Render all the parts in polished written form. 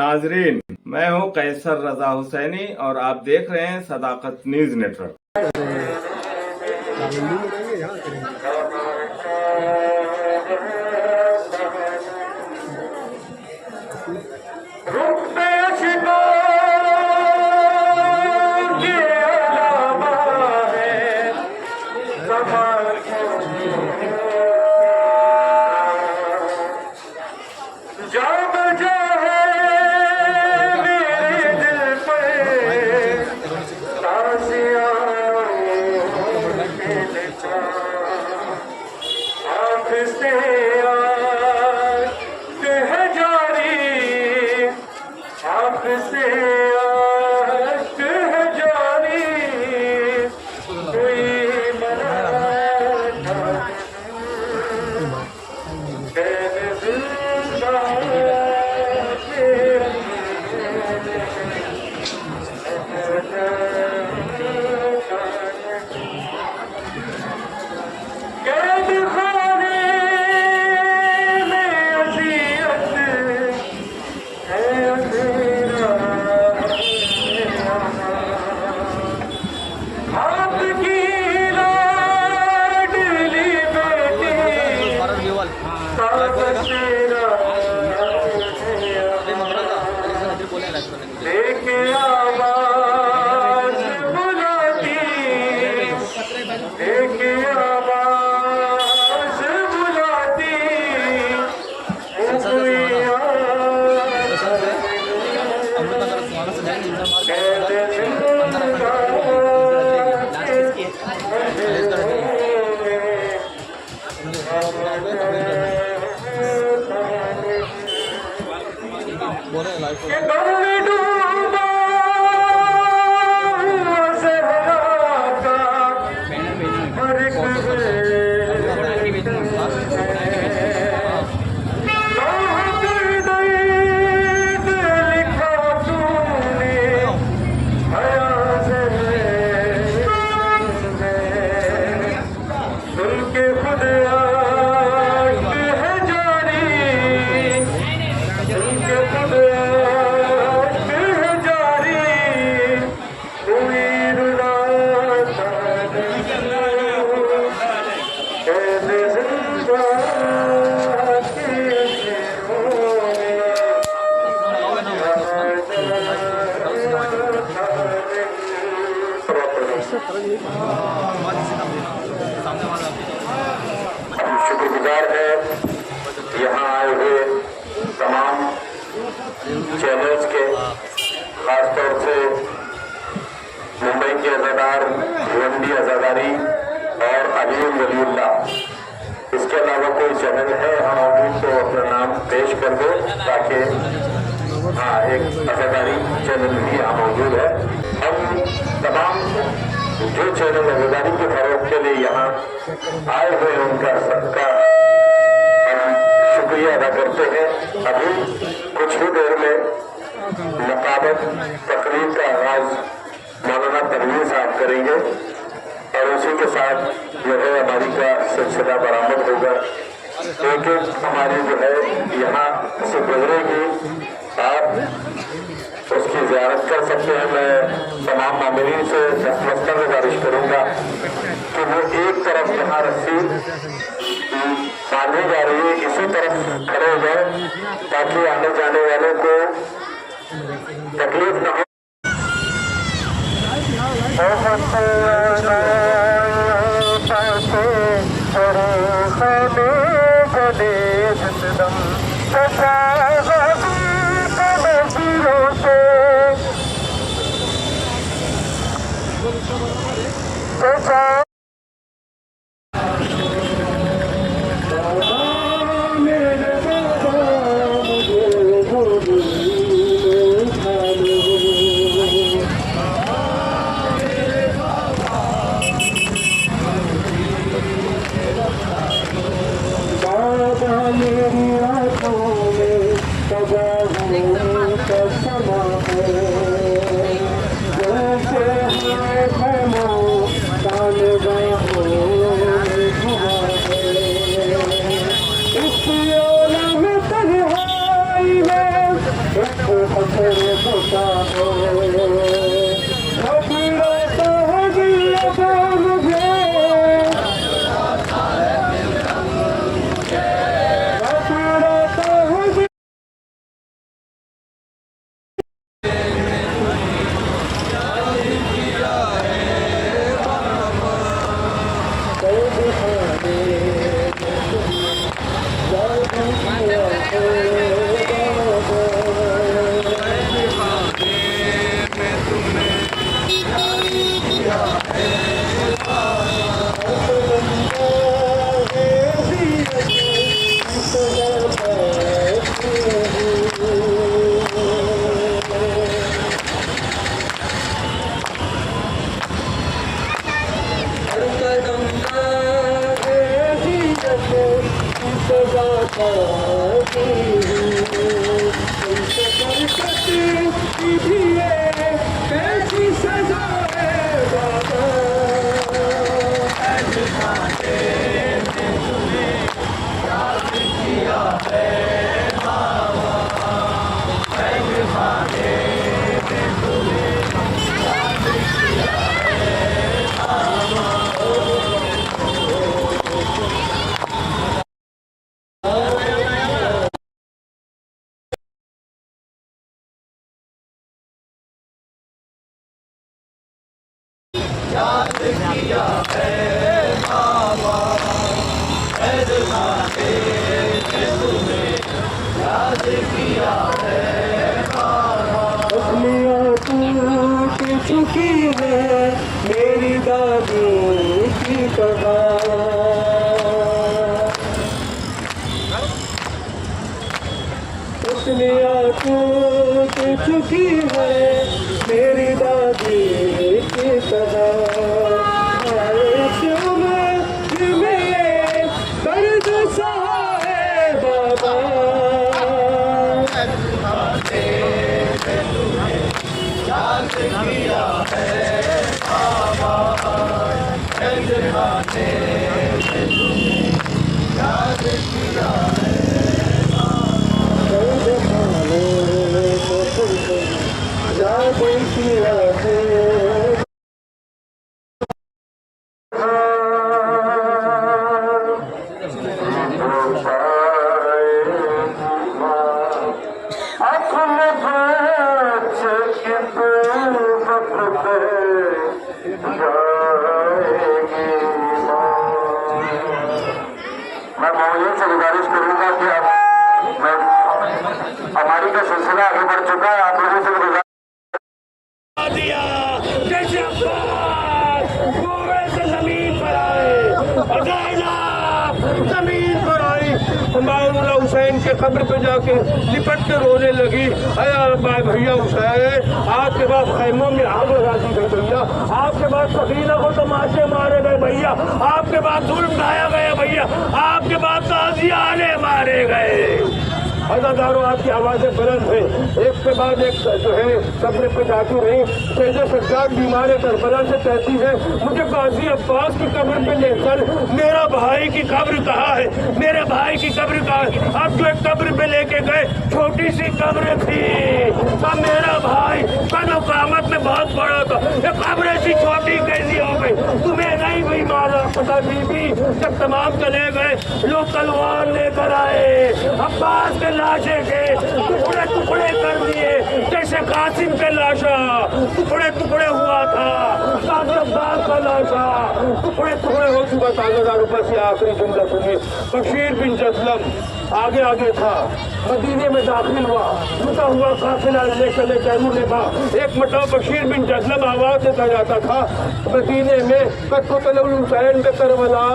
नाजरीन, मैं हूं कैसर रजा हुसैनी और आप देख रहे हैं सदाकत न्यूज नेटवर्क। शुक्रगुजार है यहाँ आए हुए तमाम चैनल्स के, खासतौर से मुंबई के अजादार भिवंडी अजादारी और अलीम वलीउल्लाह। इसके अलावा कोई चैनल है हम मौजूद तो अपना नाम पेश कर दो, ताकि हाँ एक अजादारी चैनल भी यहाँ मौजूद है। हम तमाम जो चैनल अजादारी के फरोग के लिए यहाँ आए हुए उनका सबका हम शुक्रिया अदा करते हैं। अभी कुछ ही देर में नकाबत तकरीर का आगाज मौलाना तनवीर साहब करेंगे और उसी के साथ जो है हमारी का सिलसिला बरामद होगा। एक एक हमारी जो है यहाँ से गुजरेगी, आप उसकी ज़ियारत कर सकते हैं। मैं तमाम मामलीन से दस्तमस्तर गुजारिश करूँगा कि वो एक तरफ जहाँ रस्सी बांधी जा रही है इसी तरफ खड़े हो जाए, ताकि आने जाने वालों को तकलीफ न हो। चुकी है मेरी दादी की कहानी। दुनिया टूट चुकी है मेरी दादी की कहानी। में दर्द सहा है बाबा। किया है बाबा जमाने में तुम्हें याद किया है जमाने में तुमको याद किया है। मैं मोहन से गुजारिश करूंगा कि हमारी का सिलसिला आगे बढ़ चुका है। आप लोगों से गुजारिश जमीन पर आए जमीन पर आई। मौलाना हुसैन के कब्र पे जाके लिपट के रोने लगी। भैया हुसैन आपके बाद खैमों में आग लगा दी गई भैया, आपके बाद सफीना को तमाशे मारे गए भैया, आपके बाद जुल्म ढाया गया भैया, आपके बाद ताजियाने मारे गए। अदादारों आपकी आवाजें बुलंद है, एक के बाद एक जो है कब्र पे जाती रही। सैयद सज्जाद बीमार करबला से कहती है मुझे गाजी अब्बास की कब्र पे लेकर, मेरा भाई की कब्र कहाँ है, मेरे भाई की कब्र कहाँ है। अब जो एक कब्र पे लेके गए छोटी सी कब्र थी, तो मेरा भाई कनो कामत में बहुत बड़ा था, ये कब्र ऐसी छोटी कैसी हो गई तुम्हें नहीं भी मारा पता बीबी। जब तमाम चले गए लोग तलवार लेकर आए, अब्बास के लाशे के टुकड़े टुकड़े कर दिए जैसे कासिम के लाशा टुकड़े टुकड़े हुआ था, अब्बास का लाशा टुकड़े टुकड़े हो चुका था। ऊपर से आखिरी जुमला सुनिए। बशीर बिन जसलम आगे आगे था, मदीने में दाखिल हुआ, रुका हुआ काफिला ले चले तैमूर ने कहा। एक मरतबा बशीर बिन जसलम आवाज देता जाता था मदीने में, कत्तो हुसैन पे करबला,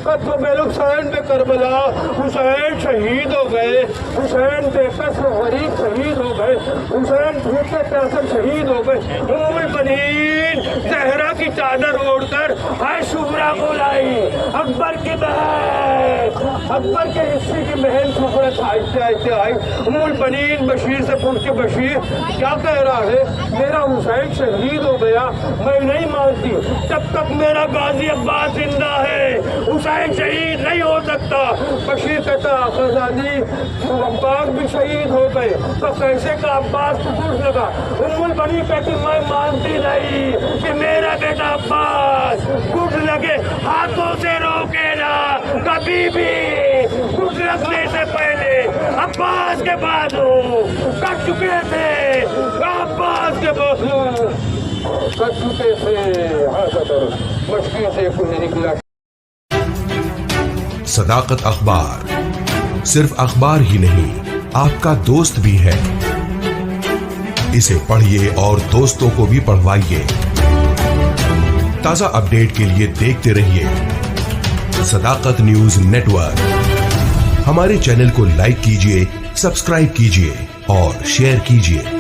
कत्तो हुसैन पे करबला, हुसैन शहीद हो गए, हुसैन बेकस गरीब शहीद हो गए, हुसैन भूखे प्यासे शहीद हो गए। उम्मुल बनीन जहरा की चादर ओढ़कर हर शुभरा को लाई, अकबर की बहन, अकबर के हिस्से की बहन खूबसूरत आहिस्ते आहिस्ते आई। उम्मुल बनीन बशीर से पूछ के बशीर क्या कह रहा है, मेरा हुसैन शहीद हो गया, मैं नहीं मानती जब तक मेरा गाजी अब्बास जिंदा है हुसैन शहीद नहीं हो सकता। बशीर कहता आकाजादी अब्बास भी शहीद हो गए तो कैसे का अब्बास को पूछ लगा। उम्मुल बनी कहती मैं मानती नहीं कि मेरा बेटा अब्बास कुछ लगे हाथों से रोके ना कभी भी, कुछ लगने से पहले अब्बास के बाजू कट चुके थे, अब्बास के बाजू कट चुके थे। मुश्किल से कुछ निकला। सदाकत अखबार सिर्फ अखबार ही नहीं आपका दोस्त भी है। इसे पढ़िए और दोस्तों को भी पढ़वाइए। ताजा अपडेट के लिए देखते रहिए सदाकत न्यूज नेटवर्क। हमारे चैनल को लाइक कीजिए, सब्सक्राइब कीजिए और शेयर कीजिए।